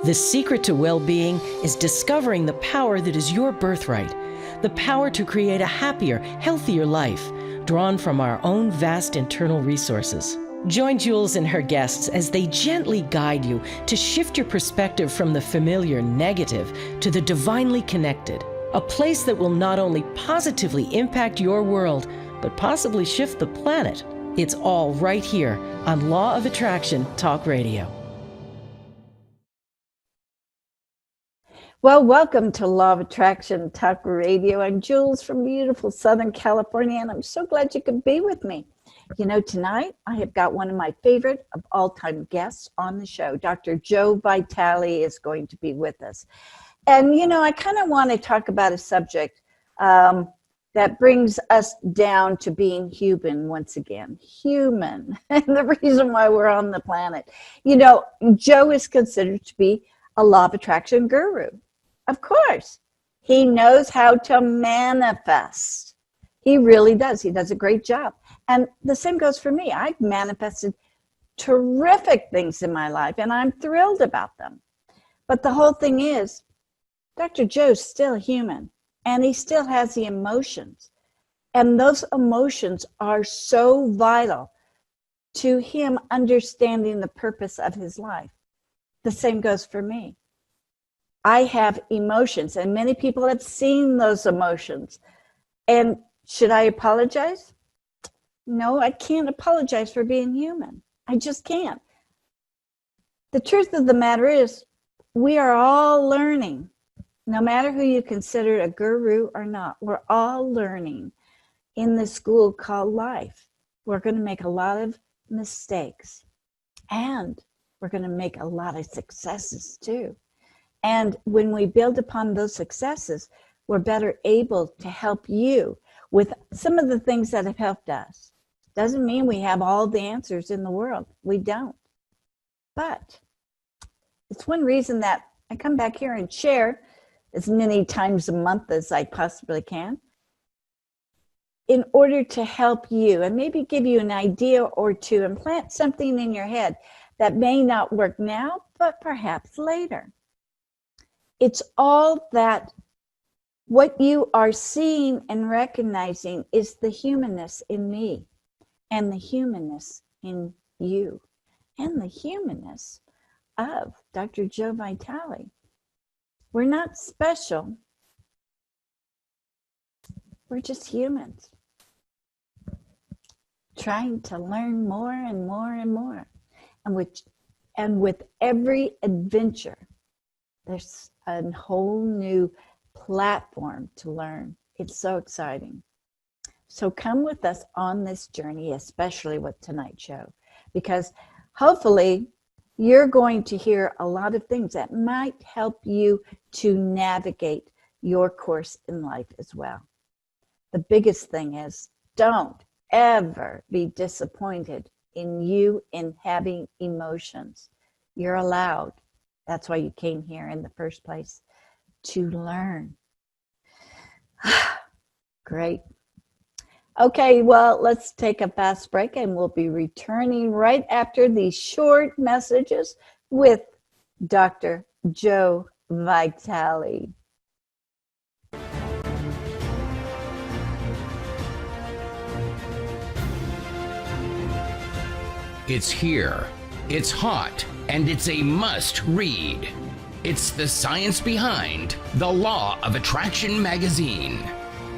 The secret to well-being is discovering the power that is your birthright, the power to create a happier, healthier life, drawn from our own vast internal resources. Join Jules and her guests as they gently guide you to shift your perspective from the familiar negative to the divinely connected, a place that will not only positively impact your world, but possibly shift the planet. It's all right here on Law of Attraction Talk Radio. Well, welcome to Law of Attraction Talk Radio. I'm Jules from beautiful Southern California, and I'm so glad you could be with me. You know, tonight I have got one of my favorite of all-time guests on the show. Dr. Joe Vitale is going to be with us. And, you know, I kind of want to talk about a subject that brings us down to being human once again. Human. And the reason why we're on the planet. You know, Joe is considered to be a law of attraction guru. Of course. He knows how to manifest. He really does. He does a great job. And the same goes for me. I've manifested terrific things in my life, and I'm thrilled about them. But the whole thing is, Dr. Joe's still human, and he still has the emotions. And those emotions are so vital to him understanding the purpose of his life. The same goes for me. I have emotions, and many people have seen those emotions. And should I apologize? No, I can't apologize for being human. I just can't. The truth of the matter is, we are all learning. No matter who you consider a guru or not, we're all learning in this school called life. We're going to make a lot of mistakes, and we're going to make a lot of successes too. And when we build upon those successes, we're better able to help you with some of the things that have helped us. Doesn't mean we have all the answers in the world. We don't. But it's one reason that I come back here and share as many times a month as I possibly can in order to help you and maybe give you an idea or two and plant something in your head that may not work now, but perhaps later. It's all that what you are seeing and recognizing is the humanness in me and the humanness in you and the humanness of Dr. Joe Vitale. We're not special. We're just humans trying to learn more and more and more. And with every adventure, there's a whole new platform to learn. It's so exciting. So come with us on this journey, especially with tonight's show, because hopefully you're going to hear a lot of things that might help you to navigate your course in life as well. The biggest thing is, don't ever be disappointed in you in having emotions. You're allowed. That's why you came here in the first place, to learn. Great. Okay, well, let's take a fast break, and we'll be returning right after these short messages with Dr. Joe Vitale. It's here, it's hot, and it's a must-read. It's the science behind the Law of Attraction magazine.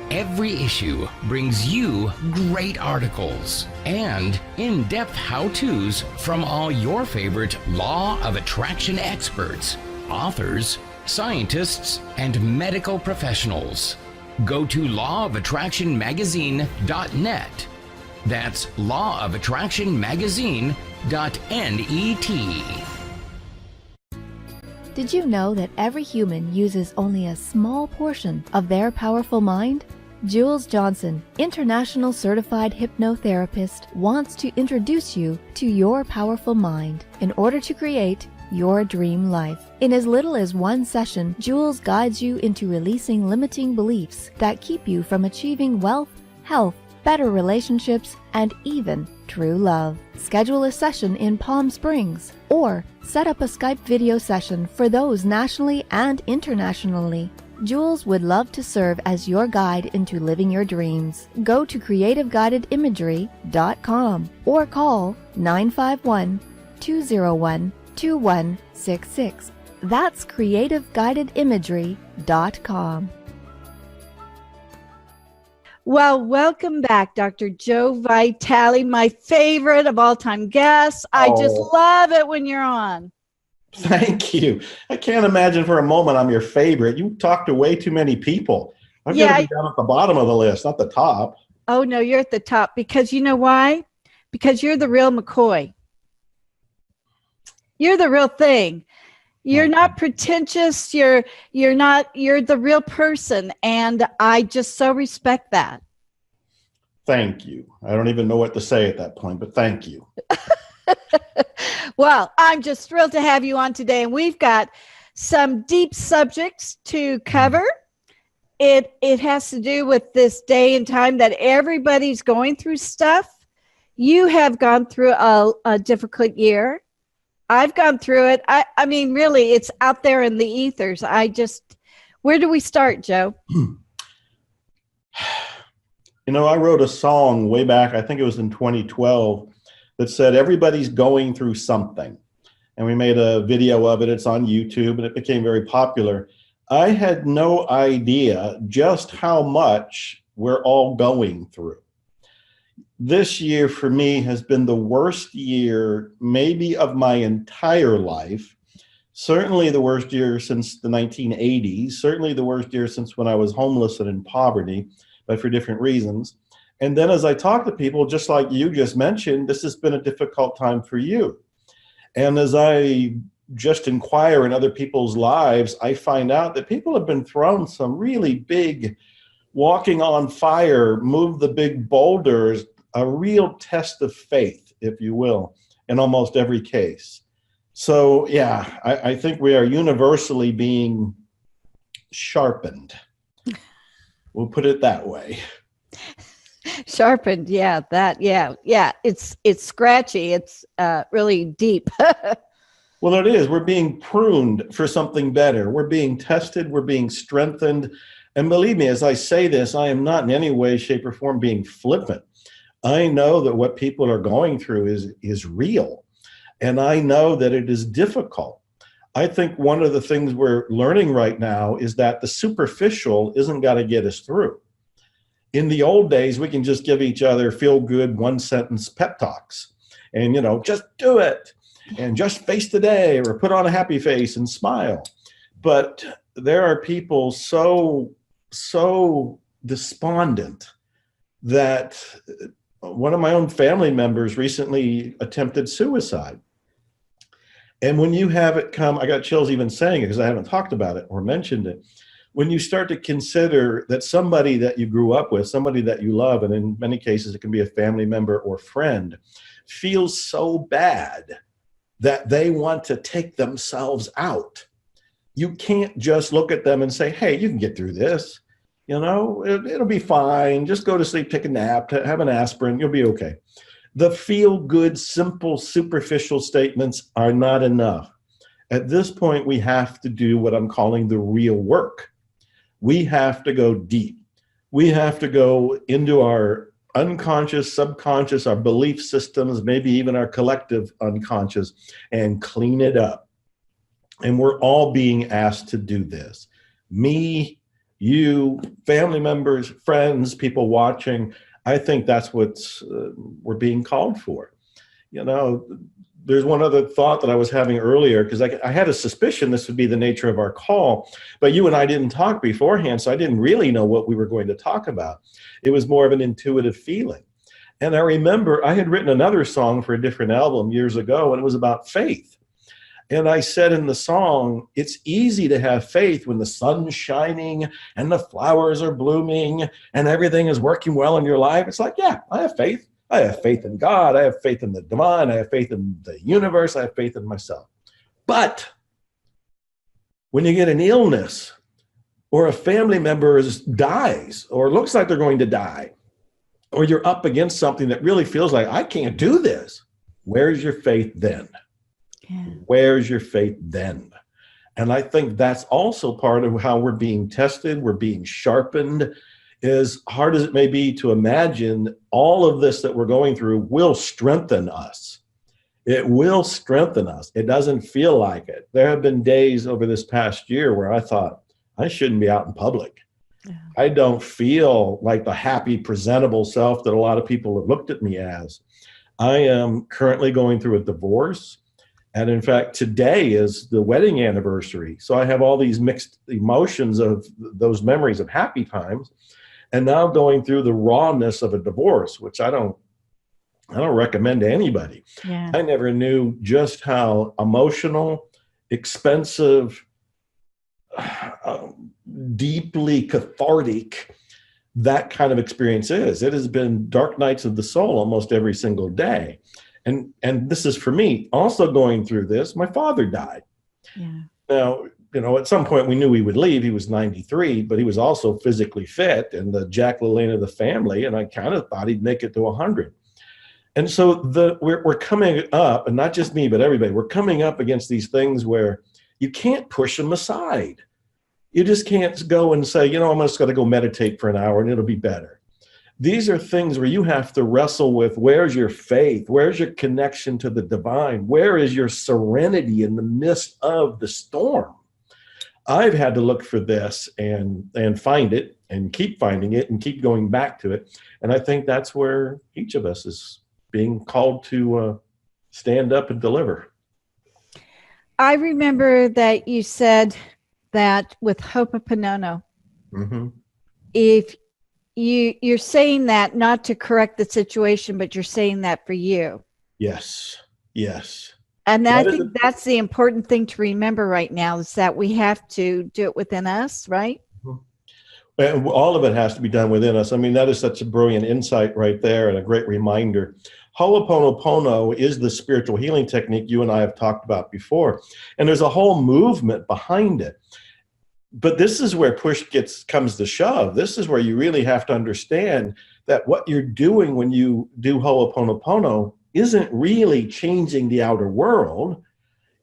Every issue brings you great articles and in-depth how-tos from all your favorite Law of Attraction experts, authors, scientists, and medical professionals. Go to lawofattractionmagazine.net. That's lawofattractionmagazine.net. Did you know that every human uses only a small portion of their powerful mind? Jules Johnson, international certified hypnotherapist, wants to introduce you to your powerful mind in order to create your dream life. In as little as one session, Jules guides you into releasing limiting beliefs that keep you from achieving wealth, health, better relationships, and even true love. Schedule a session in Palm Springs or set up a Skype video session for those nationally and internationally. Jules would love to serve as your guide into living your dreams. Go to creativeguidedimagery.com or call 951-201-2166. That's creativeguidedimagery.com. Well, welcome back, Dr. Joe Vitale, my favorite of all-time guests. I just love it when you're on. Thank you. I can't imagine for a moment I'm your favorite. You talk to way too many people. I'm going to be down at the bottom of the list, not the top. Oh, no, you're at the top because you know why? Because you're the real McCoy. You're the real thing. You're not pretentious. You're the real person. And I just so respect that. Thank you. I don't even know what to say at that point, but thank you. Well, I'm just thrilled to have you on today. And we've got some deep subjects to cover. It has to do with this day and time that everybody's going through stuff. You have gone through a difficult year. I've gone through it. I mean, really, it's out there in the ethers. Where do we start, Joe? You know, I wrote a song way back, I think it was in 2012, that said, everybody's going through something. And we made a video of it. It's on YouTube, and it became very popular. I had no idea just how much we're all going through. This year for me has been the worst year maybe of my entire life. Certainly the worst year since the 1980s, certainly the worst year since when I was homeless and in poverty, but for different reasons. And then as I talk to people, just like you just mentioned, this has been a difficult time for you. And as I just inquire in other people's lives, I find out that people have been thrown some really big, walking on fire, move the big boulders, a real test of faith, if you will, in almost every case. So, yeah, I think we are universally being sharpened. We'll put it that way. Sharpened, yeah, it's scratchy. It's really deep. Well, it is. We're being pruned for something better. We're being tested. We're being strengthened. And believe me, as I say this, I am not in any way, shape, or form being flippant. I know that what people are going through is real. And I know that it is difficult. I think one of the things we're learning right now is that the superficial isn't going to get us through. In the old days, we can just give each other feel-good, one-sentence pep talks. And, you know, just do it. And just face the day, or put on a happy face and smile. But there are people so despondent that one of my own family members recently attempted suicide. And when you have it come, I got chills even saying it because I haven't talked about it or mentioned it. When you start to consider that somebody that you grew up with, somebody that you love, and in many cases it can be a family member or friend, feels so bad that they want to take themselves out. You can't just look at them and say, hey, you can get through this. You know, it'll be fine. Just go to sleep, take a nap, have an aspirin, you'll be okay. The feel-good, simple, superficial statements are not enough. At this point, we have to do what I'm calling the real work. We have to go deep. We have to go into our unconscious, subconscious, our belief systems, maybe even our collective unconscious, and clean it up. And we're all being asked to do this. Me, you, family members, friends, people watching. I think that's what we're being called for. You know, there's one other thought that I was having earlier, because I had a suspicion this would be the nature of our call, but you and I didn't talk beforehand, so I didn't really know what we were going to talk about. It was more of an intuitive feeling. And I remember I had written another song for a different album years ago, and it was about faith. And I said in the song, it's easy to have faith when the sun's shining and the flowers are blooming and everything is working well in your life. It's like, yeah, I have faith. I have faith in God. I have faith in the divine. I have faith in the universe. I have faith in myself. But when you get an illness or a family member dies or looks like they're going to die, or you're up against something that really feels like, I can't do this. Where's your faith then? Yeah. Where's your faith then? And I think that's also part of how we're being tested, we're being sharpened. As hard as it may be to imagine, all of this that we're going through will strengthen us. It will strengthen us. It doesn't feel like it. There have been days over this past year where I thought, I shouldn't be out in public. Yeah. I don't feel like the happy, presentable self that a lot of people have looked at me as. I am currently going through a divorce. And in fact, today is the wedding anniversary. So I have all these mixed emotions of those memories of happy times, and now going through the rawness of a divorce, which I don't recommend to anybody. Yeah. I never knew just how emotional, expensive, deeply cathartic that kind of experience is. It has been dark nights of the soul almost every single day. And this is for me, also going through this, my father died. Yeah. Now, at some point we knew he would leave. He was 93, but he was also physically fit and the Jack LaLanne of the family. And I kind of thought he'd make it to 100. And so we're coming up, and not just me, but everybody, we're coming up against these things where you can't push them aside. You just can't go and say, I'm just going to go meditate for an hour and it'll be better. These are things where you have to wrestle with, where's your faith? Where's your connection to the divine? Where is your serenity in the midst of the storm? I've had to look for this and find it and keep finding it and keep going back to it. And I think that's where each of us is being called to stand up and deliver. I remember that you said that with Ho'oponopono, Mm-hmm. if you're saying that not to correct the situation, but you're saying that for you. Yes. And I think that's the important thing to remember right now, is that we have to do it within us, right? And all of it has to be done within us. I mean, that is such a brilliant insight right there and a great reminder. Ho'oponopono is the spiritual healing technique you and I have talked about before. And there's a whole movement behind it. But this is where push comes to shove. This is where you really have to understand that what you're doing when you do Ho'oponopono isn't really changing the outer world.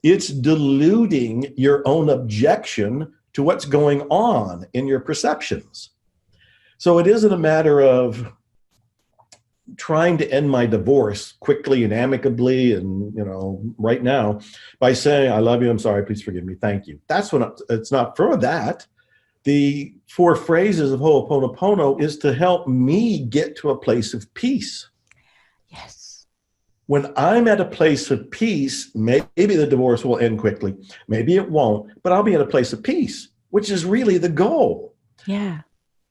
It's diluting your own objection to what's going on in your perceptions. So it isn't a matter of trying to end my divorce quickly and amicably and, right now by saying, I love you, I'm sorry, please forgive me, thank you. That's what it's not for that. The 4 phrases of Ho'oponopono is to help me get to a place of peace. Yes. When I'm at a place of peace, maybe the divorce will end quickly, maybe it won't, but I'll be at a place of peace, which is really the goal. Yeah.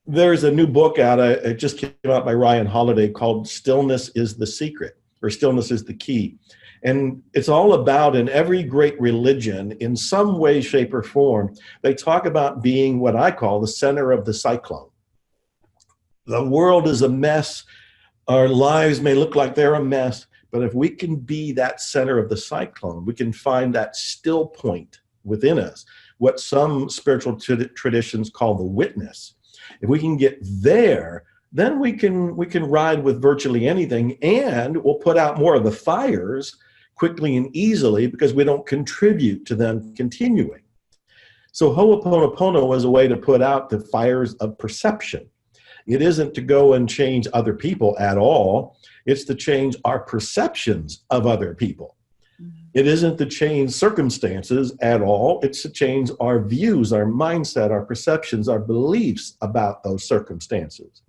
There's a new book out, it just came out by Ryan Holiday, called Stillness is the Secret, or Stillness is the Key. And it's all about, in every great religion, in some way, shape, or form, they talk about being what I call the center of the cyclone. The world is a mess. Our lives may look like they're a mess, but if we can be that center of the cyclone, we can find that still point within us, what some spiritual traditions call the witness. If we can get there, then we can ride with virtually anything, and we'll put out more of the fires quickly and easily because we don't contribute to them continuing. So Ho'oponopono is a way to put out the fires of perception. It isn't to go and change other people at all. It's to change our perceptions of other people. It isn't to change circumstances at all. It's to change our views, our mindset, our perceptions, our beliefs about those circumstances.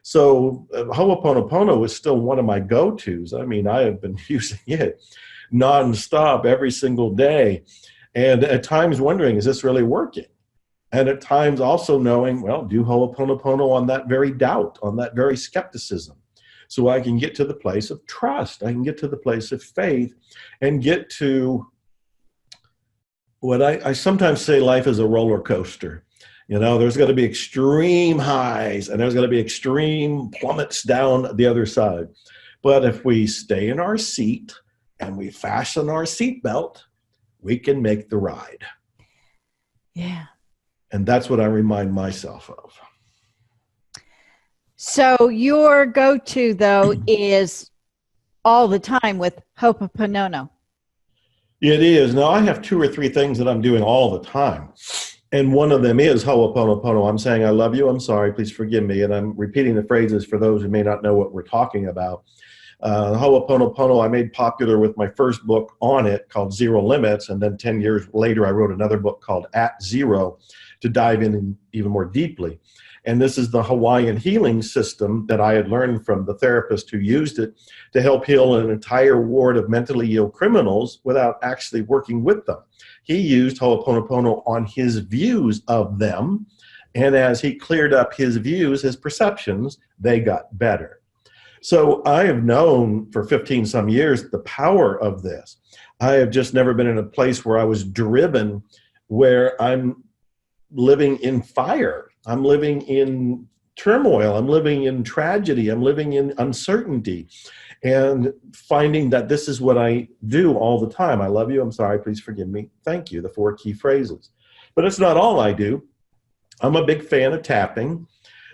So Ho'oponopono is still one of my go-tos. I mean, I have been using it nonstop every single day. And at times wondering, is this really working? And at times also knowing, well, do Ho'oponopono on that very doubt, on that very skepticism. So I can get to the place of trust. I can get to the place of faith and get to what I sometimes say life is a roller coaster. There's going to be extreme highs and there's going to be extreme plummets down the other side. But if we stay in our seat and we fasten our seatbelt, we can make the ride. Yeah. And that's what I remind myself of. So your go-to though is all the time with Ho'oponopono. It is. Now I have 2 or 3 things that I'm doing all the time. And one of them is Ho'oponopono. I'm saying, I love you, I'm sorry, please forgive me. And I'm repeating the phrases for those who may not know what we're talking about. Ho'oponopono I made popular with my first book on it called Zero Limits. And then 10 years later, I wrote another book called At Zero to dive in even more deeply. And this is the Hawaiian healing system that I had learned from the therapist who used it to help heal an entire ward of mentally ill criminals without actually working with them. He used Ho'oponopono on his views of them. And as he cleared up his views, his perceptions, they got better. So I have known for 15 some years the power of this. I have just never been in a place where I was driven, where I'm living in fire. I'm living in turmoil. I'm living in tragedy. I'm living in uncertainty, and finding that this is what I do all the time. I love you. I'm sorry. Please forgive me. Thank you. The 4 key phrases. But it's not all I do. I'm a big fan of tapping,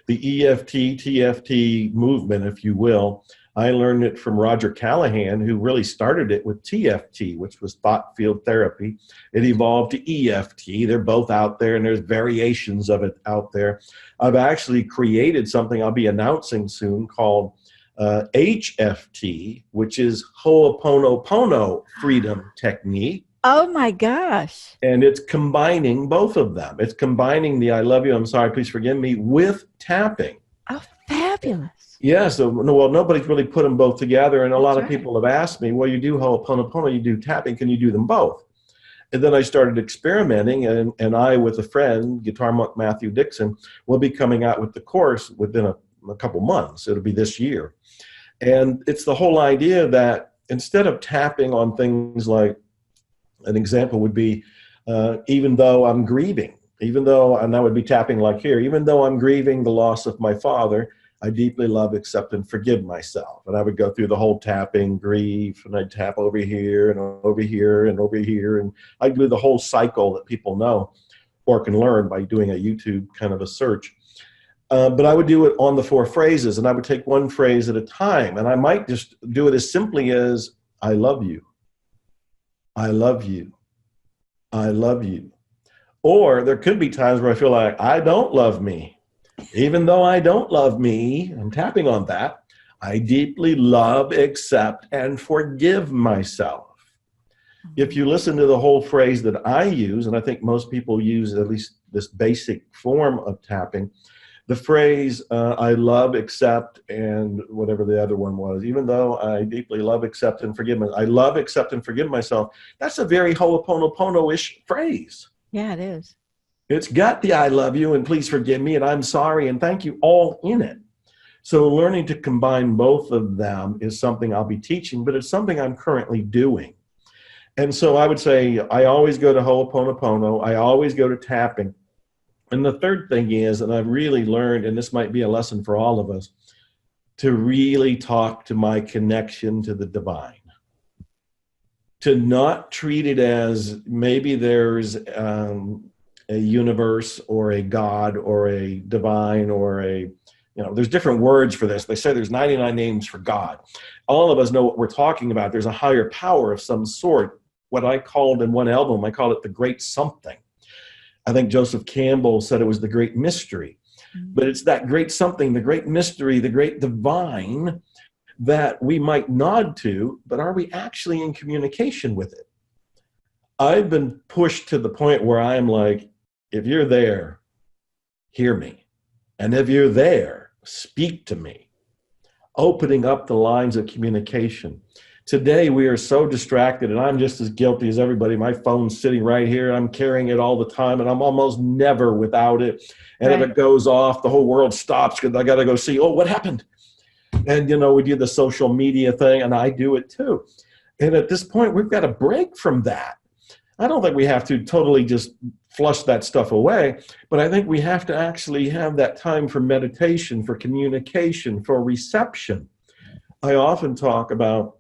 the EFT, TFT movement, if you will. I learned it from Roger Callahan, who really started it with TFT, which was thought field therapy. It evolved to EFT. They're both out there, and there's variations of it out there. I've actually created something I'll be announcing soon called HFT, which is Ho'oponopono Freedom Technique. Oh my gosh. And it's combining both of them. It's combining the I love you, I'm sorry, please forgive me with tapping. Oh, fabulous. Yeah, so well, nobody's really put them both together, and a lot of That's right. people have asked me, well, you do Ho'oponopono, you do tapping, can you do them both? And then I started experimenting, and I, with a friend, guitar monk Matthew Dixon, will be coming out with the course within a couple months. It'll be this year. And it's the whole idea that instead of tapping on things like, an example would be, even though I'm grieving, even though, and I would be tapping like here, even though I'm grieving the loss of my father, I deeply love, accept, and forgive myself. And I would go through the whole tapping, grief, and I'd tap over here and over here and over here. And I'd do the whole cycle that people know or can learn by doing a YouTube kind of a search. But I would do it on the 4 phrases, and I would take one phrase at a time. And I might just do it as simply as, I love you. I love you. I love you. Or there could be times where I feel like I don't love me. Even though I don't love me, I'm tapping on that, I deeply love, accept, and forgive myself. If you listen to the whole phrase that I use, and I think most people use at least this basic form of tapping, the phrase, I love, accept, and whatever the other one was, even though I deeply love, accept, and forgive myself, I love, accept, and forgive myself, that's a very Ho'oponopono-ish phrase. Yeah, it is. It's got the I love you and please forgive me and I'm sorry and thank you all in it. So learning to combine both of them is something I'll be teaching, but it's something I'm currently doing. And so I would say I always go to Ho'oponopono. I always go to tapping. And the third thing is, and I've really learned, and this might be a lesson for all of us, to really talk to my connection to the divine. To not treat it as maybe there's a universe or a God or a divine or a, there's different words for this. They say there's 99 names for God. All of us know what we're talking about. There's a higher power of some sort. What I called in one album, I called it the great something. I think Joseph Campbell said it was the great mystery. But it's that great something, the great mystery, the great divine that we might nod to, but are we actually in communication with it? I've been pushed to the point where I'm like, if you're there, hear me. And if you're there, speak to me. Opening up the lines of communication. Today, we are so distracted, and I'm just as guilty as everybody. My phone's sitting right here. I'm carrying it all the time, and I'm almost never without it. And Right. if it goes off, the whole world stops because I got to go see, oh, what happened? And, we do the social media thing, and I do it too. And at this point, we've got to break from that. I don't think we have to totally just flush that stuff away, but I think we have to actually have that time for meditation, for communication, for reception. I often talk about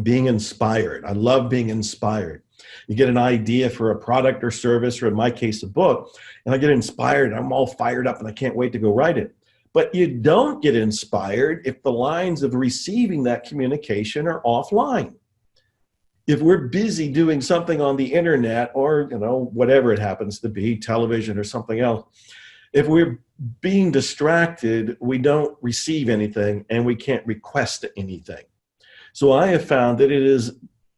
being inspired. I love being inspired. You get an idea for a product or service, or in my case, a book, and I get inspired. I'm all fired up and I can't wait to go write it. But you don't get inspired if the lines of receiving that communication are offline. If we're busy doing something on the internet or, whatever it happens to be, television or something else, if we're being distracted, we don't receive anything and we can't request anything. So I have found that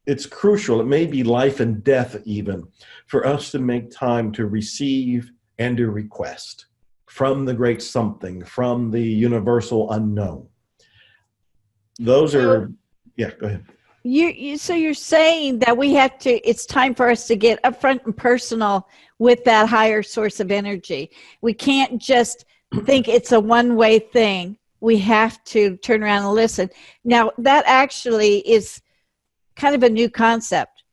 it's crucial, it may be life and death even, for us to make time to receive and to request from the great something, from the universal unknown. Those are, yeah, go ahead. So you're saying that it's time for us to get upfront and personal with that higher source of energy. We can't just think it's a one-way thing. We have to turn around and listen. Now, that actually is kind of a new concept,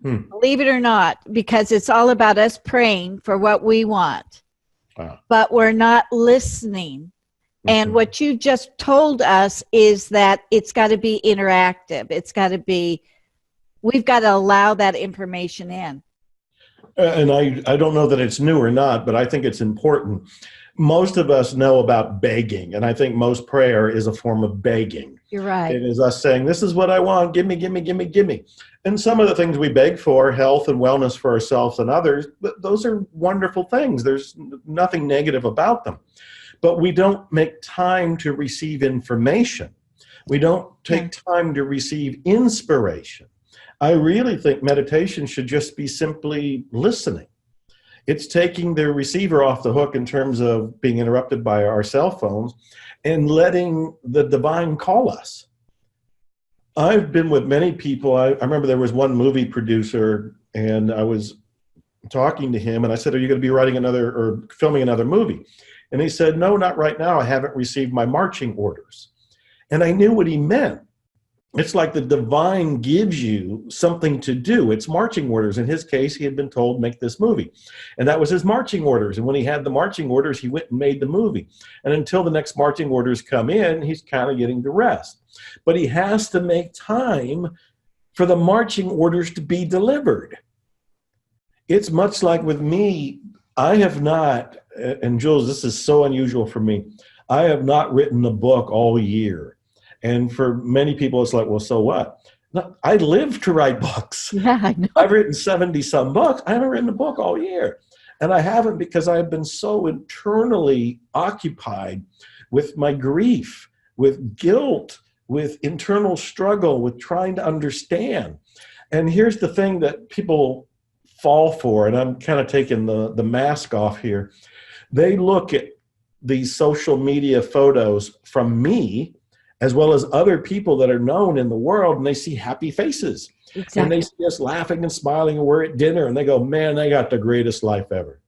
believe it or not, because it's all about us praying for what we want, but we're not listening. And what you just told us is that it's got to be interactive. We've got to allow that information in. And I don't know that it's new or not, but I think it's important. Most of us know about begging, and I think most prayer is a form of begging. You're right. It is us saying, this is what I want, give me, give me, give me, give me. And some of the things we beg for, health and wellness for ourselves and others, those are wonderful things. There's nothing negative about them. But we don't make time to receive information. We don't take time to receive inspiration. I really think meditation should just be simply listening. It's taking the receiver off the hook in terms of being interrupted by our cell phones and letting the divine call us. I've been with many people. I remember there was one movie producer, and I was talking to him, and I said, are you going to be writing or filming another movie? And he said, no, not right now. I haven't received my marching orders. And I knew what he meant. It's like the divine gives you something to do. It's marching orders. In his case, he had been told, make this movie. And that was his marching orders. And when he had the marching orders, he went and made the movie. And until the next marching orders come in, he's kind of getting to rest. But he has to make time for the marching orders to be delivered. It's much like with me. I have not, and Jules, this is so unusual for me, I have not written a book all year. And for many people, it's like, well, so what? No, I live to write books. Yeah, I know. I've written 70-some books. I haven't written a book all year. And I haven't because I've been so internally occupied with my grief, with guilt, with internal struggle, with trying to understand. And here's the thing that people fall for, and I'm kind of taking the mask off here. They look at these social media photos from me, as well as other people that are known in the world, and they see happy faces. Exactly. And they see us laughing and smiling, and we're at dinner, and they go, man, they got the greatest life ever.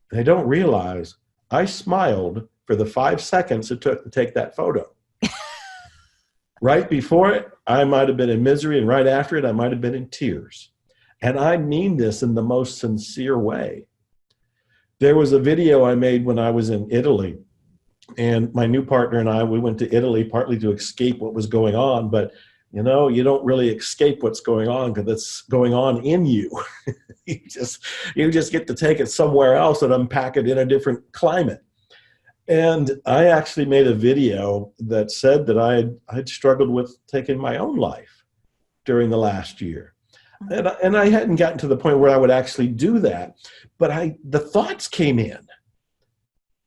They don't realize I smiled for the 5 seconds it took to take that photo. Right before it, I might have been in misery, and right after it, I might have been in tears. And I mean this in the most sincere way. There was a video I made when I was in Italy, and my new partner and I, we went to Italy partly to escape what was going on, but you don't really escape what's going on because it's going on in you. you just get to take it somewhere else and unpack it in a different climate. And I actually made a video that said that I'd struggled with taking my own life during the last year. And I hadn't gotten to the point where I would actually do that, but the thoughts came in.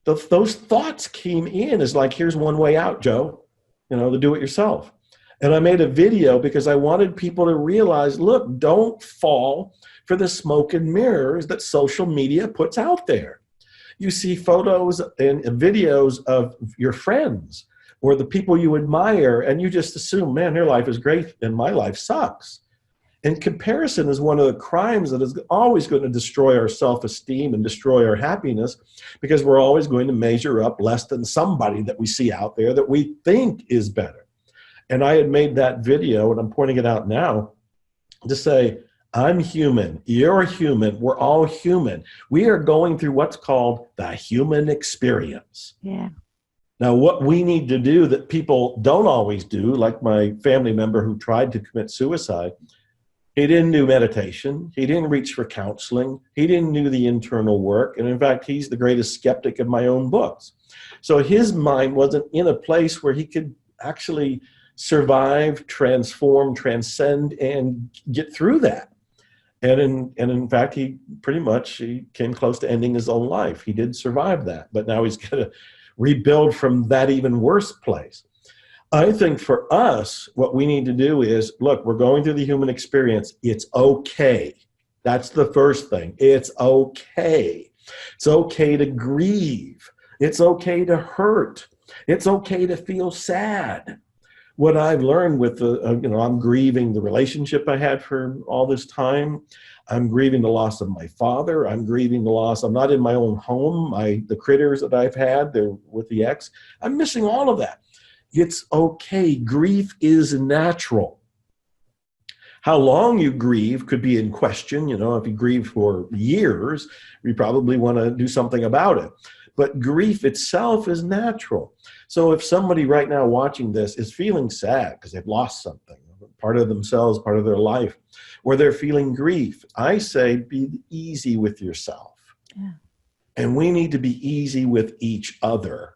Those thoughts came in as like, here's one way out, Joe, to do it yourself. And I made a video because I wanted people to realize, look, don't fall for the smoke and mirrors that social media puts out there. You see photos and videos of your friends or the people you admire, and you just assume, man, their life is great and my life sucks. And comparison is one of the crimes that is always going to destroy our self-esteem and destroy our happiness, because we're always going to measure up less than somebody that we see out there that we think is better. And I had made that video, and I'm pointing it out now, to say, I'm human, you're human, we're all human. We are going through what's called the human experience. Yeah. Now, what we need to do that people don't always do, like my family member who tried to commit suicide, He didn't do meditation. He didn't reach for counseling. He didn't do the internal work. And in fact, he's the greatest skeptic of my own books. So his mind wasn't in a place where he could actually survive, transform, transcend, and get through that. And in fact, he came close to ending his own life. He did survive that, but now he's going to rebuild from that even worse place. I think for us, what we need to do is, look, we're going through the human experience. It's okay. That's the first thing. It's okay. It's okay to grieve. It's okay to hurt. It's okay to feel sad. What I've learned with I'm grieving the relationship I had for all this time. I'm grieving the loss of my father. I'm grieving the loss. I'm not in my own home. The critters that I've had, they're with the ex. I'm missing all of that. It's okay. Grief is natural. How long you grieve could be in question. If you grieve for years, you probably want to do something about it. But grief itself is natural. So if somebody right now watching this is feeling sad because they've lost something, part of themselves, part of their life, or they're feeling grief, I say be easy with yourself. Yeah. And we need to be easy with each other.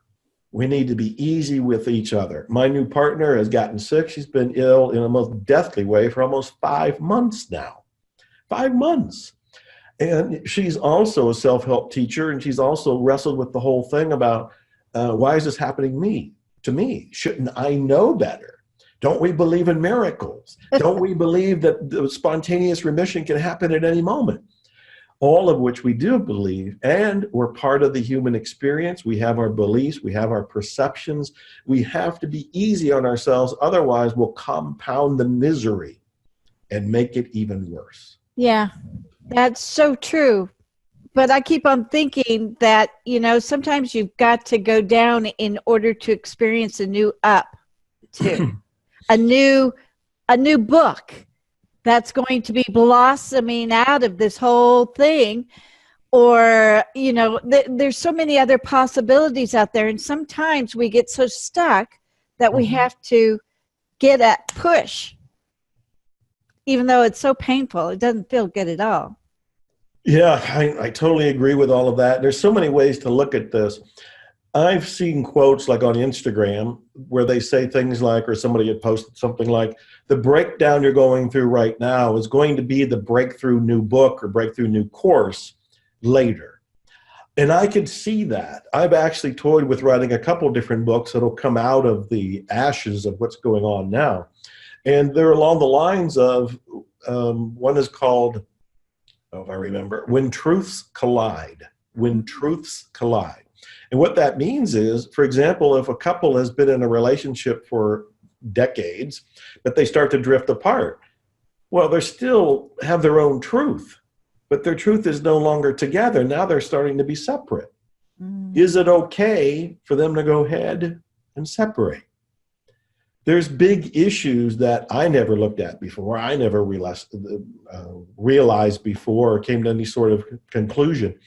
We need to be easy with each other. My new partner has gotten sick. She's been ill in a most deathly way for almost 5 months now. 5 months. And she's also a self-help teacher, and she's also wrestled with the whole thing about why is this happening to me? Shouldn't I know better? Don't we believe in miracles? Don't we believe that the spontaneous remission can happen at any moment? All of which we do believe, and we're part of the human experience. We have our beliefs, we have our perceptions. We have to be easy on ourselves, otherwise we'll compound the misery and make it even worse. Yeah, that's so true. But I keep on thinking that, sometimes you've got to go down in order to experience a new up too. a new book that's going to be blossoming out of this whole thing. Or, there's so many other possibilities out there. And sometimes we get so stuck that we have to get a push. Even though it's so painful, it doesn't feel good at all. Yeah, I totally agree with all of that. There's so many ways to look at this. I've seen quotes like on Instagram where they say things like, or somebody had posted something like, the breakdown you're going through right now is going to be the breakthrough new book or breakthrough new course later. And I could see that. I've actually toyed with writing a couple different books that'll come out of the ashes of what's going on now. And they're along the lines of, one is called, if I remember, When Truths Collide. When Truths Collide. And what that means is, for example, if a couple has been in a relationship for decades, but they start to drift apart, well, they still have their own truth, but their truth is no longer together. Now they're starting to be separate. Is it okay for them to go ahead and separate? There's big issues that I never looked at before. I never realized before or came to any sort of conclusion.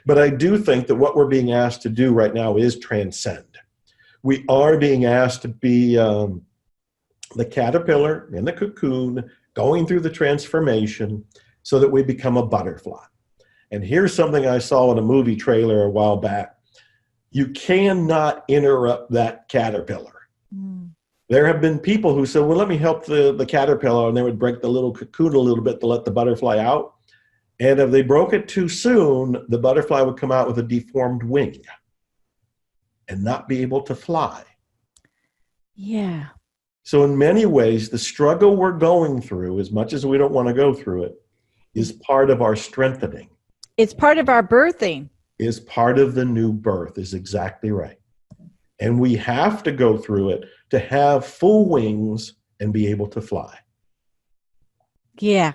But I do think that what we're being asked to do right now is transcend. We are being asked to be the caterpillar in the cocoon, going through the transformation so that we become a butterfly. And here's something I saw in a movie trailer a while back. You cannot interrupt that caterpillar. There have been people who said, well, let me help the caterpillar, and they would break the little cocoon a little bit to let the butterfly out. And if they broke it too soon, the butterfly would come out with a deformed wing and not be able to fly. Yeah. So in many ways, the struggle we're going through, as much as we don't want to go through it, is part of our strengthening. It's part of our birthing. Is part of the new birth, is exactly right. And we have to go through it to have full wings and be able to fly. Yeah.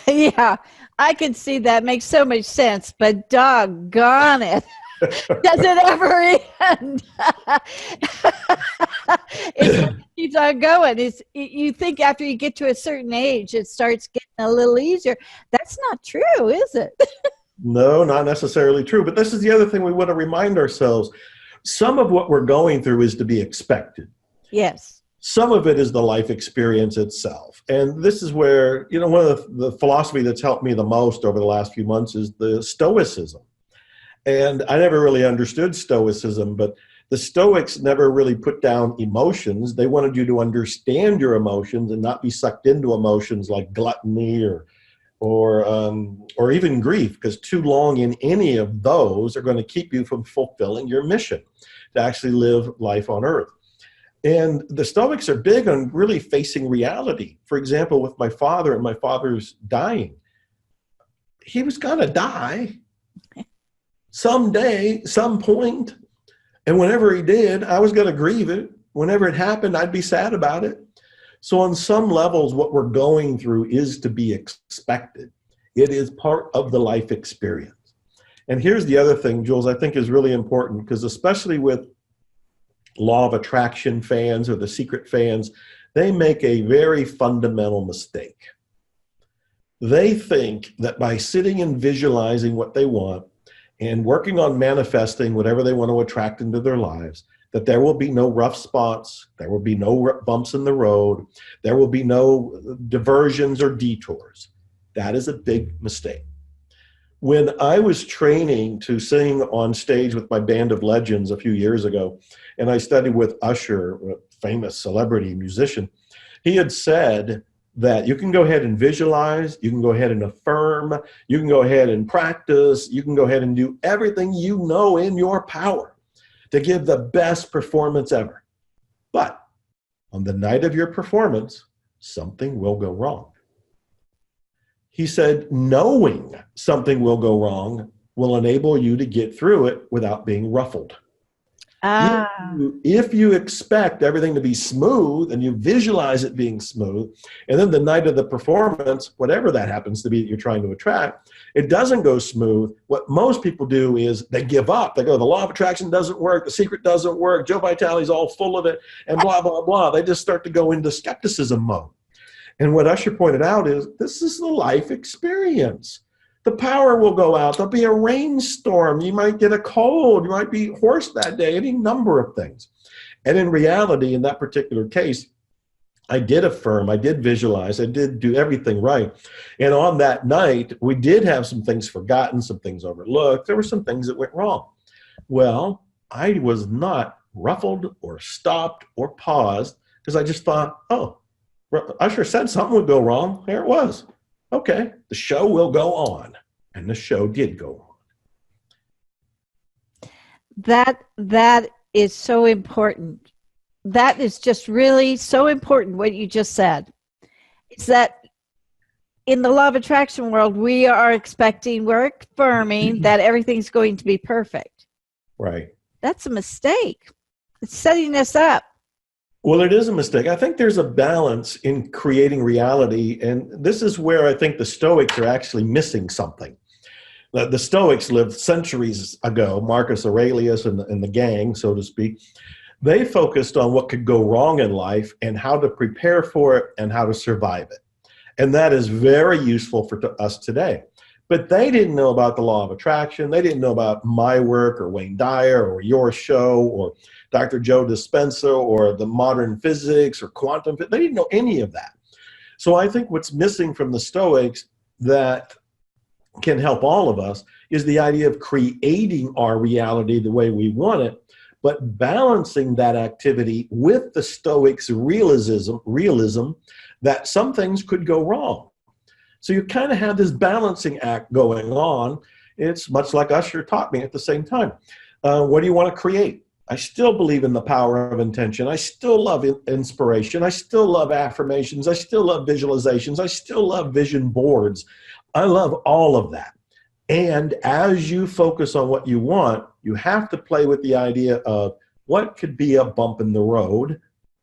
Yeah, I can see that. Makes so much sense, but doggone it. Does it ever end? It keeps on going. You think after you get to a certain age, it starts getting a little easier. That's not true, is it? No, not necessarily true. But this is the other thing we want to remind ourselves. Some of what we're going through is to be expected. Yes. Some of it is the life experience itself. And this is where, one of the philosophy that's helped me the most over the last few months is the Stoicism. And I never really understood Stoicism, but the Stoics never really put down emotions. They wanted you to understand your emotions and not be sucked into emotions like gluttony or even grief, because too long in any of those are going to keep you from fulfilling your mission to actually live life on earth. And the Stoics are big on really facing reality. For example, with my father and my father's dying, he was going to die someday, some point. And whenever he did, I was going to grieve it. Whenever it happened, I'd be sad about it. So on some levels, what we're going through is to be expected. It is part of the life experience. And here's the other thing, Jules, I think is really important, because especially with law of attraction fans or the secret fans, they make a very fundamental mistake. They think that by sitting and visualizing what they want and working on manifesting whatever they want to attract into their lives, that there will be no rough spots, there will be no bumps in the road, there will be no diversions or detours. That is a big mistake. When I was training to sing on stage with my band of legends a few years ago, and I studied with Usher, a famous celebrity musician, he had said that you can go ahead and visualize, you can go ahead and affirm, you can go ahead and practice, you can go ahead and do everything you know in your power to give the best performance ever. But on the night of your performance, something will go wrong. He said, knowing something will go wrong will enable you to get through it without being ruffled. If you expect everything to be smooth and you visualize it being smooth, and then the night of the performance, whatever that happens to be that you're trying to attract, it doesn't go smooth. What most people do is they give up. They go, the law of attraction doesn't work. The secret doesn't work. Joe Vitale's all full of it, and blah, blah, blah. They just start to go into skepticism mode. And what Usher pointed out is this is the life experience. The power will go out. There'll be a rainstorm. You might get a cold. You might be hoarse that day, any number of things. And in reality, in that particular case, I did affirm, I did visualize, I did do everything right. And on that night, we did have some things forgotten, some things overlooked. There were some things that went wrong. Well, I was not ruffled or stopped or paused, because I just thought, oh, Usher said something would go wrong. There it was. Okay, the show will go on. And the show did go on. That is so important. That is just really so important, what you just said. It's that in the law of attraction world, we're affirming that everything's going to be perfect. Right. That's a mistake. It's setting us up. Well, it is a mistake. I think there's a balance in creating reality, and this is where I think the Stoics are actually missing something. The Stoics lived centuries ago, Marcus Aurelius and the gang, so to speak. They focused on what could go wrong in life and how to prepare for it and how to survive it. And that is very useful for us today. But they didn't know about the law of attraction. They didn't know about my work or Wayne Dyer or your show or Dr. Joe Dispenza or the modern physics or quantum. They didn't know any of that. So I think what's missing from the Stoics that can help all of us is the idea of creating our reality the way we want it, but balancing that activity with the Stoics' realism that some things could go wrong. So you kind of have this balancing act going on. It's much like Usher taught me at the same time. What do you want to create? I still believe in the power of intention. I still love inspiration. I still love affirmations. I still love visualizations. I still love vision boards. I love all of that. And as you focus on what you want, you have to play with the idea of what could be a bump in the road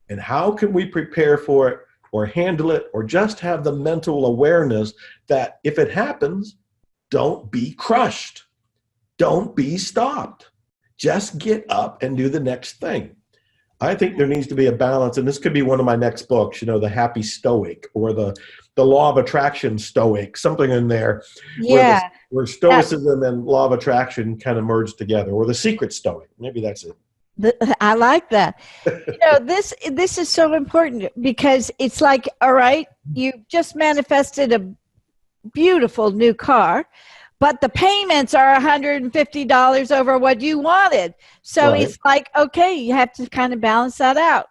and how can we prepare for it or handle it or just have the mental awareness that if it happens, don't be crushed. Don't be stopped. Just get up and do the next thing. I think there needs to be a balance, and this could be one of my next books, the Happy Stoic or the Law of Attraction Stoic, something in there where Stoicism and Law of Attraction kind of merge together, or the Secret Stoic. Maybe that's it. I like that. This is so important because it's like, all right, you just manifested a beautiful new car, but the payments are $150 over what you wanted. So Right. it's like, okay, you have to kind of balance that out,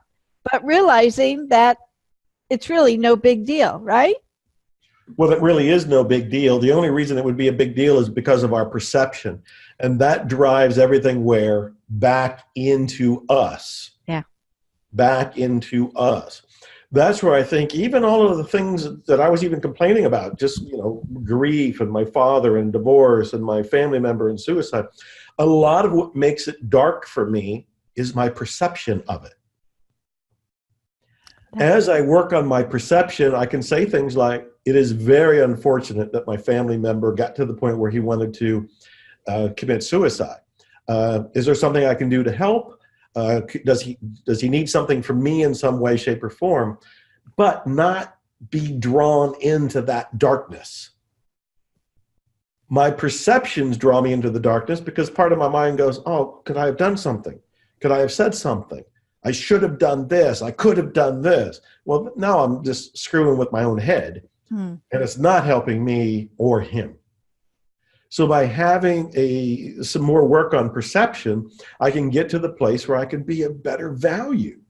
but realizing that it's really no big deal, right? Well, it really is no big deal. The only reason it would be a big deal is because of our perception. And that drives everything where back into us. Yeah. Back into us. That's where I think even all of the things that I was even complaining about, just, grief and my father and divorce and my family member and suicide, a lot of what makes it dark for me is my perception of it. As I work on my perception, I can say things like, it is very unfortunate that my family member got to the point where he wanted to commit suicide. Is there something I can do to help? Does he need something from me in some way, shape, or form? But not be drawn into that darkness. My perceptions draw me into the darkness because part of my mind goes, oh, could I have done something? Could I have said something? I should have done this. I could have done this. Well, now I'm just screwing with my own head, and it's not helping me or him. So by having some more work on perception, I can get to the place where I can be a better value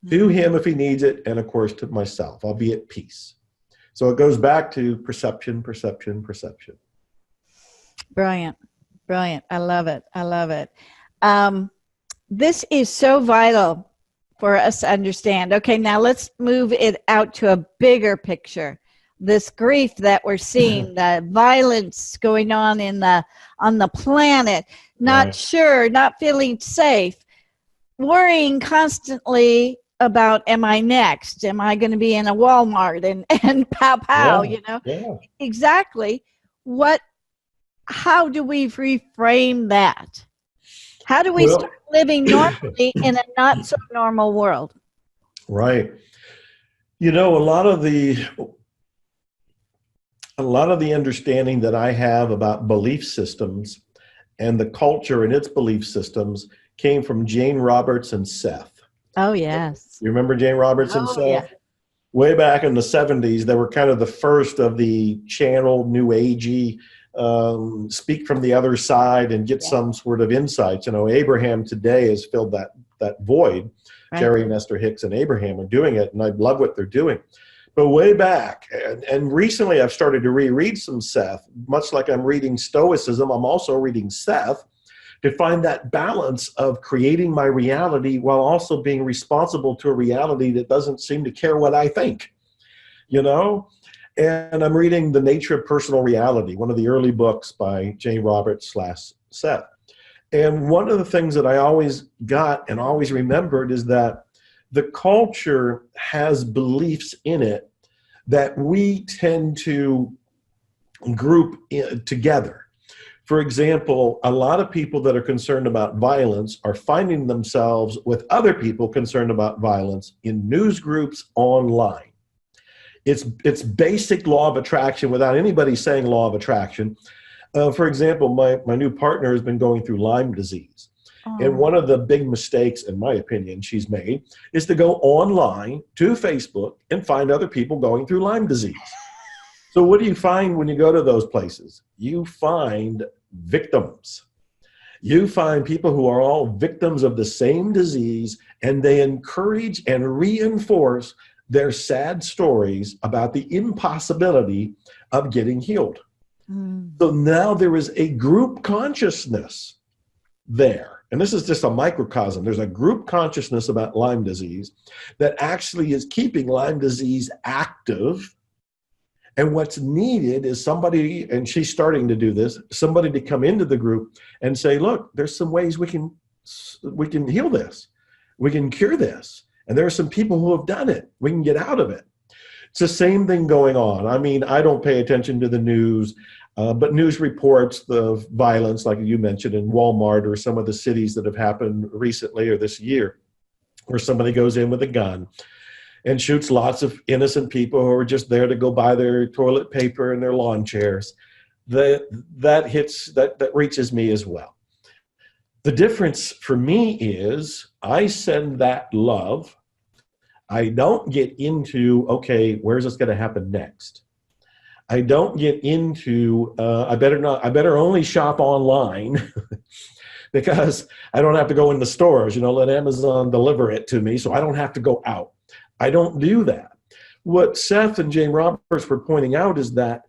to him if he needs it, and of course to myself. I'll be at peace. So it goes back to perception, perception, perception. Brilliant. Brilliant. I love it. I love it. This is so vital for us to understand. Okay, now let's move it out to a bigger picture. This grief that we're seeing, the violence going on on the planet, not sure, not feeling safe, worrying constantly about, am I next? Am I going to be in a Walmart and pow pow, Yeah. Exactly. How do we reframe that? How do we start living normally in a not so normal world? Right. A lot of the understanding that I have about belief systems and the culture and its belief systems came from Jane Roberts and Seth. Oh, yes. You remember Jane Roberts and Seth? Yeah. Way back in the 70s, they were kind of the first of the channeled new agey, speak from the other side and get some sort of insights. Abraham today has filled that void. Right. Jerry and Esther Hicks and Abraham are doing it, and I love what they're doing. But way back, and recently I've started to reread some Seth, much like I'm reading Stoicism, I'm also reading Seth to find that balance of creating my reality while also being responsible to a reality that doesn't seem to care what I think, And I'm reading The Nature of Personal Reality, one of the early books by Jane Roberts / Seth. And one of the things that I always got and always remembered is that the culture has beliefs in it that we tend to group together. For example, a lot of people that are concerned about violence are finding themselves with other people concerned about violence in news groups online. It's basic law of attraction without anybody saying law of attraction. For example, my new partner has been going through Lyme disease. And one of the big mistakes, in my opinion, she's made is to go online to Facebook and find other people going through Lyme disease. So what do you find when you go to those places? You find victims. You find people who are all victims of the same disease, and they encourage and reinforce their sad stories about the impossibility of getting healed. So now there is a group consciousness there. And this is just a microcosm. There's a group consciousness about Lyme disease that actually is keeping Lyme disease active. And what's needed is somebody, and she's starting to do this, somebody to come into the group and say, look, there's some ways we can heal this. We can cure this. And there are some people who have done it. We can get out of it. It's the same thing going on. I mean, I don't pay attention to the news, but news reports the violence, like you mentioned, in Walmart or some of the cities that have happened recently or this year, where somebody goes in with a gun and shoots lots of innocent people who are just there to go buy their toilet paper and their lawn chairs. That reaches me as well. The difference for me is I send that love. I don't get into, okay, where's this going to happen next? I don't get into, I better only shop online because I don't have to go in the stores, let Amazon deliver it to me so I don't have to go out. I don't do that. What Seth and Jane Roberts were pointing out is that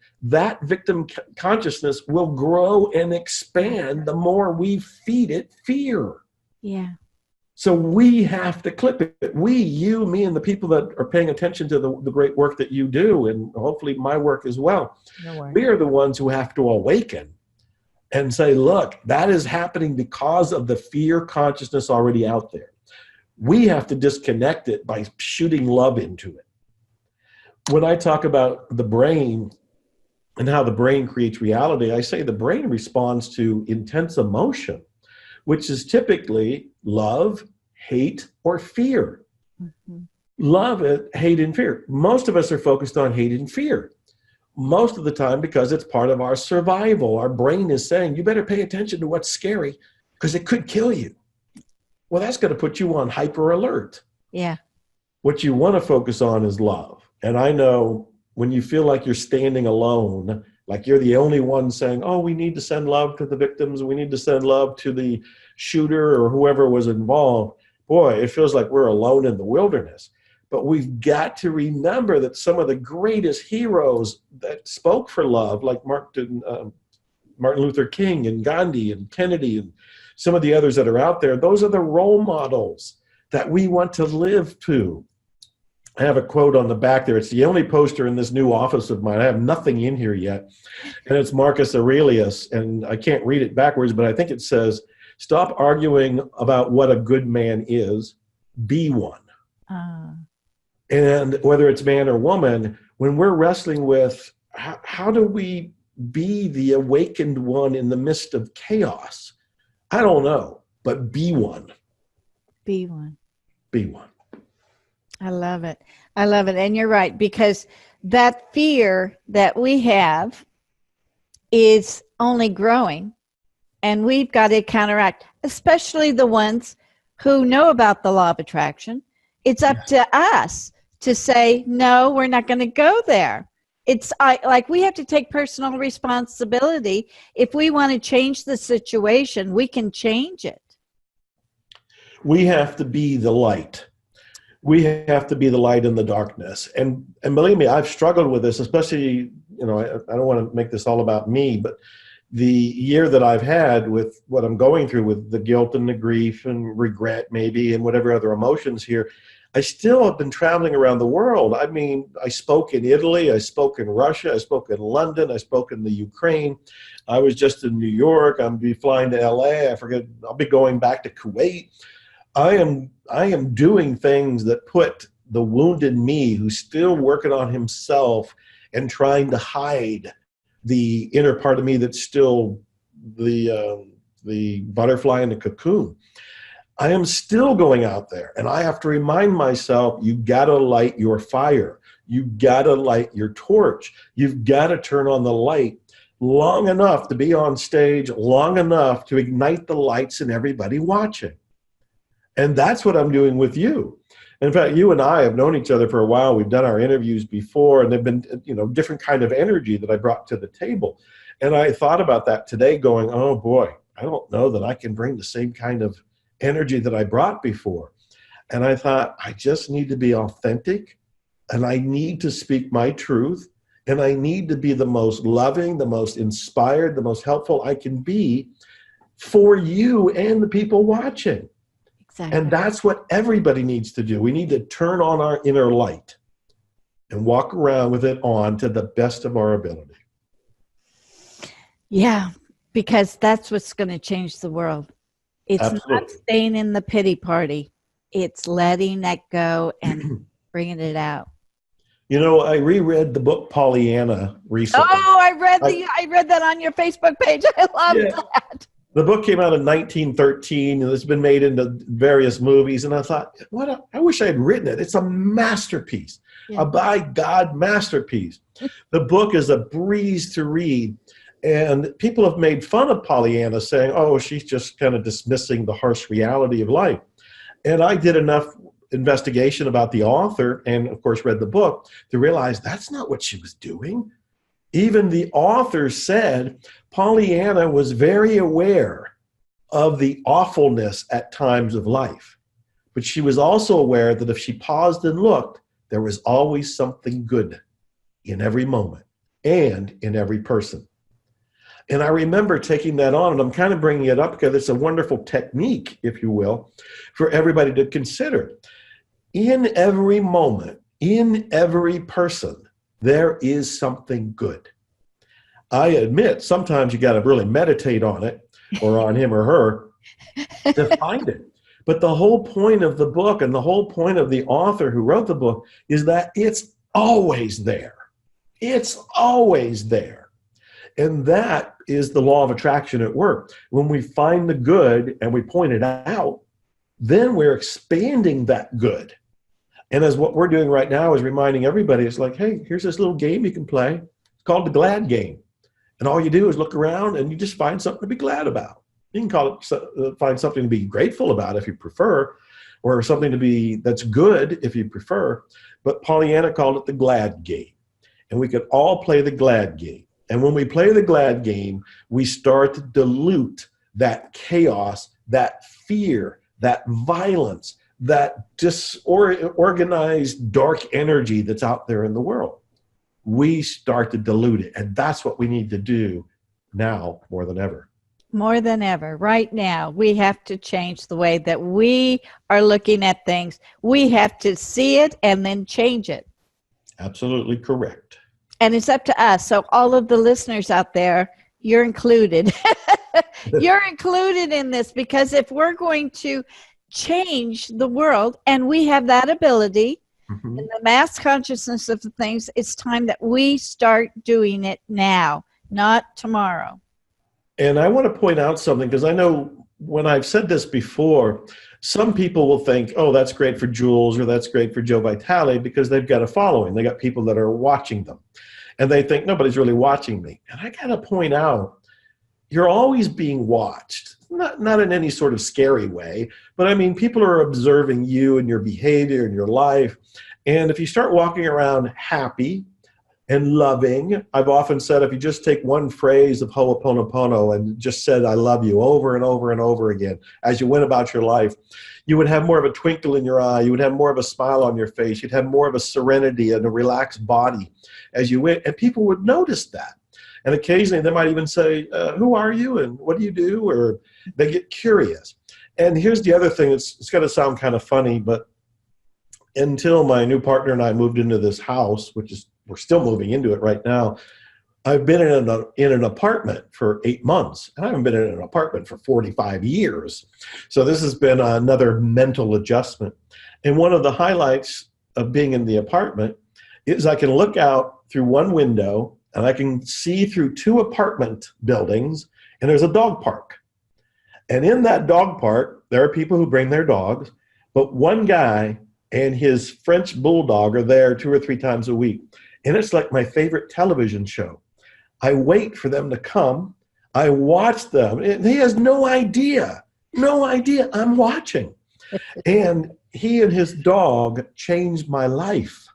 victim consciousness will grow and expand the more we feed it fear. Yeah. So we have to clip it. We, you, me, and the people that are paying attention to the great work that you do, and hopefully my work as well. We are the ones who have to awaken and say, look, that is happening because of the fear consciousness already out there. We have to disconnect it by shooting love into it. When I talk about the brain and how the brain creates reality, I say the brain responds to intense emotion, which is typically love, hate, or fear. Mm-hmm. Love, hate, and fear. Most of us are focused on hate and fear. Most of the time because it's part of our survival. Our brain is saying, you better pay attention to what's scary because it could kill you. Well, that's going to put you on hyper alert. Yeah. What you want to focus on is love. And I know when you feel like you're standing alone, like you're the only one saying, oh, we need to send love to the victims, we need to send love to the shooter or whoever was involved, boy, it feels like we're alone in the wilderness. But we've got to remember that some of the greatest heroes that spoke for love, like Martin Luther King and Gandhi and Kennedy and some of the others that are out there, those are the role models that we want to live to. I have a quote on the back there. It's the only poster in this new office of mine. I have nothing in here yet. And it's Marcus Aurelius. And I can't read it backwards, but I think it says, stop arguing about what a good man is, be one. And whether it's man or woman, when we're wrestling with how do we be the awakened one in the midst of chaos? I don't know, but be one. Be one. Be one. I love it. I love it. And you're right, because that fear that we have is only growing, and we've got to counteract, especially the ones who know about the law of attraction. It's up to us to say, no, we're not going to go there. It's like we have to take personal responsibility. If we want to change the situation, we can change it. We have to be the light. We have to be the light in the darkness. And believe me, I've struggled with this, especially, I don't want to make this all about me, but the year that I've had with what I'm going through with the guilt and the grief and regret maybe and whatever other emotions here, I still have been traveling around the world. I mean, I spoke in Italy, I spoke in Russia, I spoke in London, I spoke in the Ukraine. I was just in New York. I'm be flying to LA. I'll be going back to Kuwait. I am doing things that put the wounded me, who's still working on himself and trying to hide the inner part of me that's still the butterfly in the cocoon. I am still going out there, and I have to remind myself, you gotta light your fire. You gotta light your torch. You've gotta turn on the light long enough to be on stage, long enough to ignite the lights in everybody watching. And that's what I'm doing with you. In fact, you and I have known each other for a while. We've done our interviews before, and they've been, different kind of energy that I brought to the table. And I thought about that today going, oh boy, I don't know that I can bring the same kind of energy that I brought before. And I thought, I just need to be authentic, and I need to speak my truth, and I need to be the most loving, the most inspired, the most helpful I can be for you and the people watching. Exactly. And that's what everybody needs to do. We need to turn on our inner light and walk around with it on to the best of our ability. Yeah, because that's what's going to change the world. It's Absolutely. Not staying in the pity party. It's letting that go and bringing it out. I reread the book Pollyanna recently. Oh, I read that on your Facebook page. I love that. The book came out in 1913, and it's been made into various movies. And I thought, I wish I had written it. It's a masterpiece, a by God masterpiece. The book is a breeze to read. And people have made fun of Pollyanna, saying, oh, she's just kind of dismissing the harsh reality of life. And I did enough investigation about the author and, of course, read the book to realize that's not what she was doing. Even the author said Pollyanna was very aware of the awfulness at times of life. But she was also aware that if she paused and looked, there was always something good in every moment and in every person. And I remember taking that on, and I'm kind of bringing it up because it's a wonderful technique, if you will, for everybody to consider. In every moment, in every person, there is something good. I admit, sometimes you got to really meditate on it, or on him or her, to find it. But the whole point of the book and the whole point of the author who wrote the book is that it's always there. It's always there. And that is the law of attraction at work. When we find the good and we point it out, then we're expanding that good. And as what we're doing right now is reminding everybody, it's like, hey, here's this little game you can play. It's called the glad game. And all you do is look around and you just find something to be glad about. You can call it, find something to be grateful about if you prefer, or something to be that's good if you prefer. But Pollyanna called it the glad game. And we could all play the glad game. And when we play the glad game, we start to dilute that chaos, that fear, that violence, that disorganized dark energy that's out there in the world. We start to dilute it. And that's what we need to do now more than ever. More than ever. Right now, we have to change the way that we are looking at things. We have to see it and then change it. Absolutely correct. And it's up to us. So all of the listeners out there, you're included. You're included in this, because if we're going to change the world, and we have that ability, in the mass consciousness of the things, it's time that we start doing it now, not tomorrow. And I want to point out something, because I know when I've said this before, some people will think, oh, that's great for Jules or that's great for Joe Vitale, because they've got a following. They got people that are watching them. And they think, nobody's really watching me. And I got to point out, you're always being watched. Not in any sort of scary way, but I mean, people are observing you and your behavior and your life. And if you start walking around happy and loving, I've often said, if you just take one phrase of Ho'oponopono and just said, I love you over and over and over again, as you went about your life, you would have more of a twinkle in your eye. You would have more of a smile on your face. You'd have more of a serenity and a relaxed body as you went. And people would notice that. And occasionally they might even say, who are you and what do you do? Or they get curious. And here's the other thing. It's going to sound kind of funny, but until my new partner and I moved into this house, which is, we're still moving into it right now, I've been in an apartment for 8 months, and I haven't been in an apartment for 45 years. So this has been another mental adjustment. And one of the highlights of being in the apartment is I can look out through one window and I can see through 2 apartment buildings, and there's a dog park. And in that dog park, there are people who bring their dogs, but one guy and his French bulldog are there 2 or 3 times a week. And it's like my favorite television show. I wait for them to come. I watch them. And he has no idea I'm watching. And he and his dog changed my life.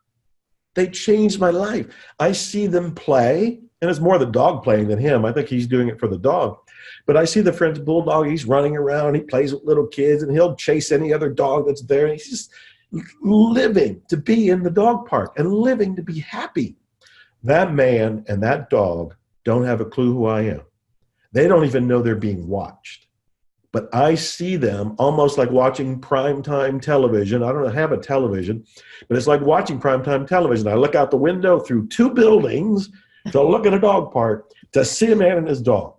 They changed my life. I see them play, and it's more the dog playing than him. I think he's doing it for the dog. But I see the French bulldog. He's running around. He plays with little kids, and he'll chase any other dog that's there. And he's just living to be in the dog park and living to be happy. That man and that dog don't have a clue who I am. They don't even know they're being watched. But I see them almost like watching primetime television. I don't have a television, but it's like watching primetime television. I look out the window through 2 buildings to look at a dog park to see a man and his dog.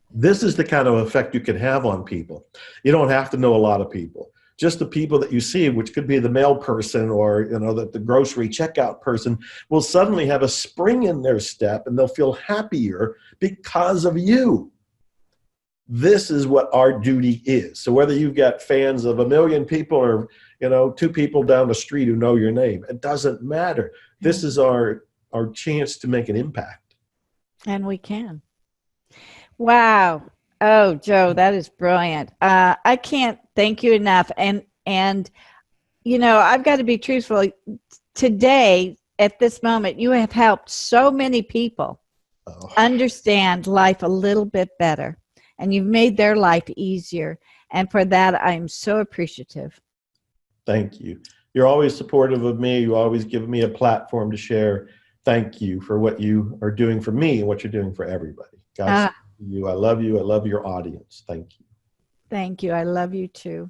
This is the kind of effect you can have on people. You don't have to know a lot of people. Just the people that you see, which could be the mail person or the grocery checkout person, will suddenly have a spring in their step and they'll feel happier because of you. This is what our duty is. So whether you've got fans of 1 million people or 2 people down the street who know your name, it doesn't matter. This is our chance to make an impact. And we can. Wow. Oh, Joe, that is brilliant. I can't thank you enough. And I've got to be truthful. Today, at this moment, you have helped so many people understand life a little bit better, and you've made their life easier. And for that, I'm so appreciative. Thank you. You're always supportive of me. You always give me a platform to share. Thank you for what you are doing for me and what you're doing for everybody. God, you. I love you. I love your audience. Thank you. Thank you. I love you too.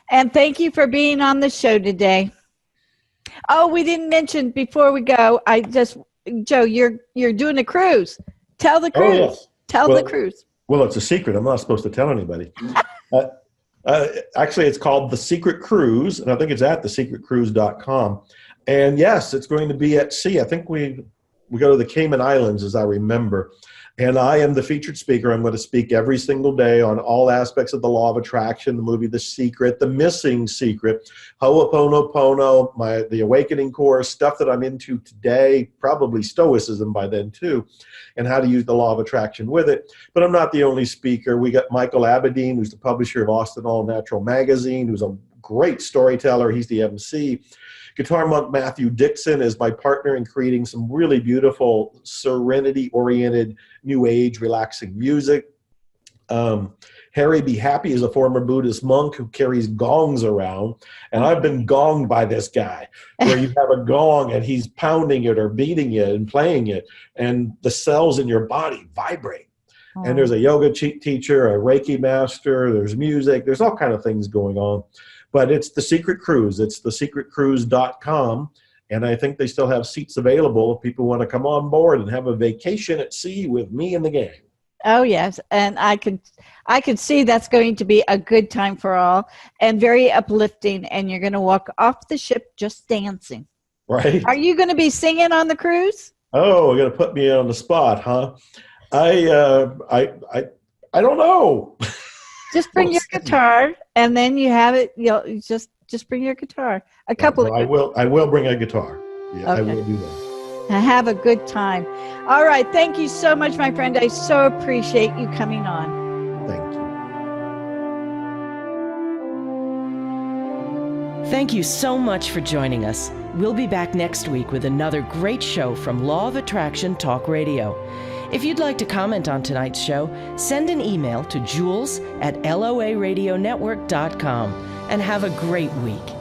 And thank you for being on the show today. Oh, we didn't mention before we go. Joe, you're doing a cruise. Tell the cruise. Oh, yes. Tell the cruise. Well, it's a secret. I'm not supposed to tell anybody. Actually, it's called The Secret Cruise, and I think it's at thesecretcruise.com. And yes, it's going to be at sea. I think we go to the Cayman Islands, as I remember. And I am the featured speaker. I'm going to speak every single day on all aspects of the law of attraction, the movie The Secret, The Missing Secret, Ho'oponopono, the Awakening course, stuff that I'm into today, probably Stoicism by then too, and how to use the law of attraction with it. But I'm not the only speaker. We got Michael Abedin, who's the publisher of Austin All Natural Magazine, who's a great storyteller. He's the MC. Guitar Monk Matthew Dixon is my partner in creating some really beautiful, serenity-oriented, new age, relaxing music. Harry Be Happy is a former Buddhist monk who carries gongs around, and I've been gonged by this guy, where you have a gong and he's pounding it or beating it and playing it, and the cells in your body vibrate. And there's a yoga teacher, a Reiki master, there's music, there's all kind of things going on. But it's The Secret Cruise. It's thesecretcruise.com. And I think they still have seats available if people want to come on board and have a vacation at sea with me and the gang. Oh, yes. And I could see that's going to be a good time for all and very uplifting. And you're going to walk off the ship just dancing. Right. Are you going to be singing on the cruise? Oh, you're going to put me on the spot, huh? I don't know. Just bring your guitar, and then you have it. Just bring your guitar. I will bring a guitar. Yeah, okay. I will do that. Have a good time. All right. Thank you so much, my friend. I so appreciate you coming on. Thank you. Thank you so much for joining us. We'll be back next week with another great show from Law of Attraction Talk Radio. If you'd like to comment on tonight's show, send an email to jules@loaradionetwork.com and have a great week.